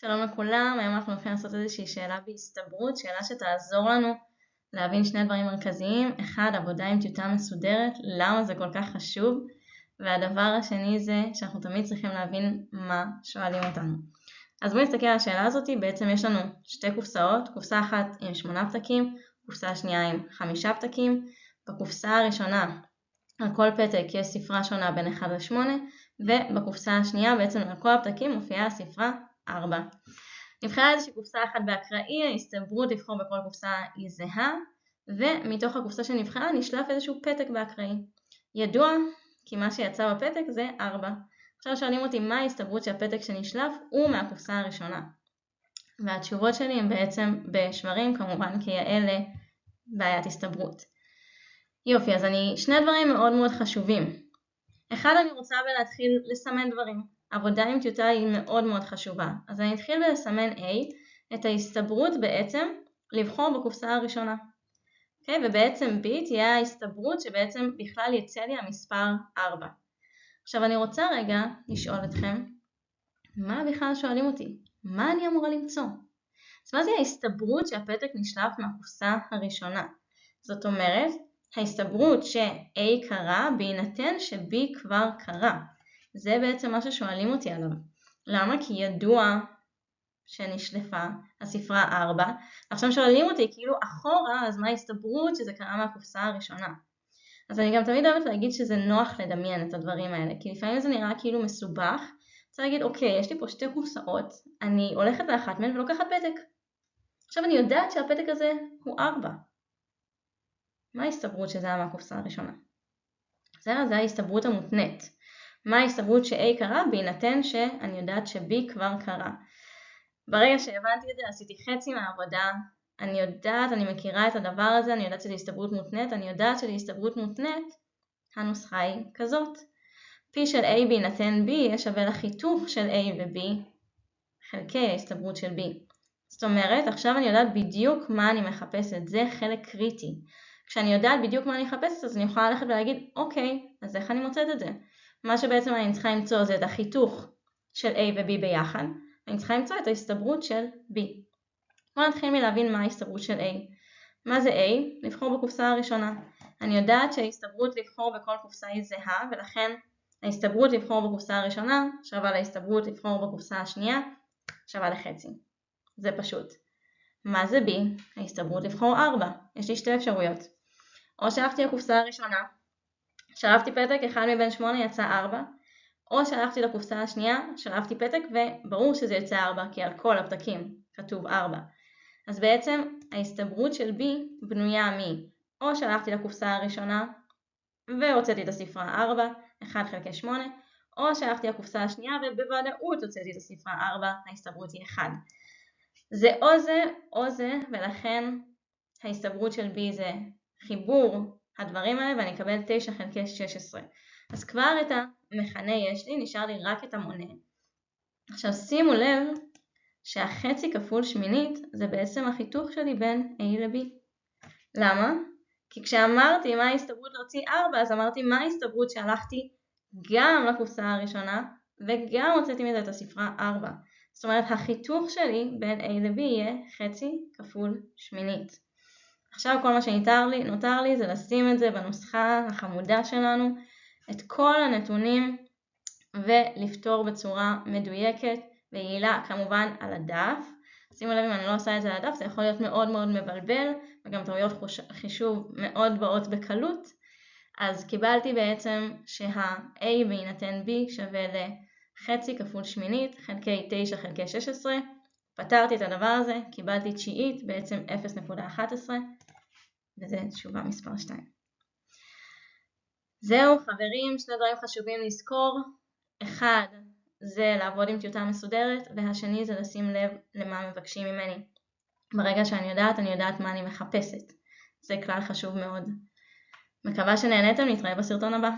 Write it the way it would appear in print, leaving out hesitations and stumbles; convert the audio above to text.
שלום לכולם, היום אנחנו הולכים לעשות איזושהי שאלה בהסתברות, שאלה שתעזור לנו להבין שני דברים מרכזיים. אחד, עבודה עם טיוטה מסודרת, למה זה כל כך חשוב, והדבר השני זה שאנחנו תמיד צריכים להבין מה שואלים אותנו. אז בואו נסתכל על השאלה הזאת. בעצם יש לנו שתי קופסאות, קופסה אחת עם 8 פתקים, קופסה שנייה עם 5 פתקים. בקופסה הראשונה על כל פתק יש ספרה שונה בין 1 ל-8, ובקופסה השנייה בעצם על כל הפתקים מופיעה הספרה 4. נבחרה איזושהי קופסה אחת באקראי, ההסתברות לבחור בכל קופסה היא זהה, ומתוך הקופסה שנבחרה נשלף איזשהו פתק באקראי. ידוע כי מה שיצא בפתק זה 4. עכשיו שואלים אותי מה ההסתברות שהפתק שנשלף הוא מהקופסה הראשונה. והתשובות שלי הן בעצם בשברים, כמובן כיאה לבעיית הסתברות. יופי, אז שני דברים מאוד מאוד חשובים. אחד, אני רוצה להתחיל לסמן דברים. עבודה עם טיוטה היא מאוד מאוד חשובה. אז אני אתחיל בלסמן A, את ההסתברות בעצם לבחור בקופסה הראשונה. Okay? ובעצם B תהיה ההסתברות שבעצם בכלל יצא לי המספר 4. עכשיו אני רוצה רגע לשאול אתכם, מה בכלל שואלים אותי? מה אני אמורה למצוא? אז מה זה ההסתברות שהפתק נשלף מהקופסה הראשונה? זאת אומרת, ההסתברות ש-A קרה בהינתן ש-B כבר קרה. זה בעצם מה ששואלים אותי עליו. למה? כי ידוע שנשלפה הספרה 4. עכשיו שואלים אותי כאילו אחורה, אז מה ההסתברות שזה קרה מהקופסה הראשונה? אז אני גם תמיד אוהבת להגיד שזה נוח לדמיין את הדברים האלה, כי לפעמים זה נראה כאילו מסובך. רוצה להגיד, אוקיי, יש לי פה שתי קופסאות, אני הולכת לאחת מהן ולוקחת פתק. עכשיו אני יודעת שהפתק הזה הוא 4. מה ההסתברות שזה היה מהקופסה הראשונה? זה ההסתברות המותנית. מה ההסתברות ש-A קרה בהינתן שאני יודעת ש-B כבר קרה. ברגע שהבנתי את זה עשיתי חצי מהעבודה. אני יודעת, אני מכירה את הדבר הזה, אני יודעת שזה הסתברות מותנית, אני יודעת שזה הסתברות מותנית, הנוסחה היא כזאת. P של A בהינתן B יהיה שווה לחיתוך של A ו-B חלקי ההסתברות של B. זאת אומרת, עכשיו אני יודעת בדיוק מה אני מחפשת, זה חלק קריטי. כשאני יודעת בדיוק מה אני מחפשת, אז אני יכולה ללכת ולהגיד, אוקיי, אז איך אני מוצאת את זה? מה שבעצם אני צריכה למצוא זה את החיתוך של A ו-B ביחד, ואני צריכה למצוא את ההסתברות של B. בואו נתחיל מלהבין מה ההסתברות של A. מה זה A? לבחור בקופסה הראשונה. אני יודעת שההסתברות לבחור בכל קופסה היא זהה, ולכן ההסתברות לבחור בקופסה הראשונה שווה להסתברות לבחור בקופסה השנייה, שווה לחצי. זה פשוט. מה זה B? ההסתברות לבחור 4. יש לי שתי אפשרויות. או שהלכתי לקופסה הראשונה, שלפתי פתק, 1 מבין 8 יצא 4, או שהלכתי לקופסה השנייה, שלפתי פתק וברור שזה יצא 4, כי על כל הפתקים כתוב 4. אז בעצם ההסתברות של B בנויה או שהלכתי לקופסה הראשונה והוצאתי את הספרה 4, 1 חלקי 8, או שהלכתי לקופסה השנייה ובוודאות הוצאתי את הספרה 4, ההסתברות היא 1. זה או זה, ולכן ההסתברות של B זה חיבור הדברים האלה, ואני אקבל 9 חלקי 16. אז כבר את המכנה יש לי, נשאר לי רק את המונה. עכשיו שימו לב שהחצי כפול שמינית זה בעצם החיתוך שלי בין A ל-B. למה? כי כשאמרתי מה ההסתברות להוציא 4, אז אמרתי מה ההסתברות שהלכתי גם לקופסה הראשונה, וגם הוצאתי מזה את הספרה 4. זאת אומרת, החיתוך שלי בין A ל-B יהיה חצי כפול שמינית. עכשיו כל מה שנותר לי זה לשים את זה בנוסחה החמודה שלנו, את כל הנתונים, ולפתור בצורה מדויקת ויעילה, כמובן על הדף. שימו לב, אם אני לא עושה את זה על הדף, זה יכול להיות מאוד מאוד מבלבל, וגם טעויות חישוב מאוד באות בקלות. אז קיבלתי בעצם שה-A בהינתן B שווה לחצי כפול שמינית, חלקי 9 חלקי 16. פתרתי את הדבר הזה, קיבלתי תשיעית, בעצם 0.11, וזה תשובה מספר 2. זהו חברים, שני דברים חשובים לזכור. אחד זה לעבוד עם טיוטה מסודרת, והשני זה לשים לב למה מבקשים ממני. ברגע שאני יודעת מה אני מחפשת. זה כלל חשוב מאוד. מקווה שנהנתם, נתראה בסרטון הבא.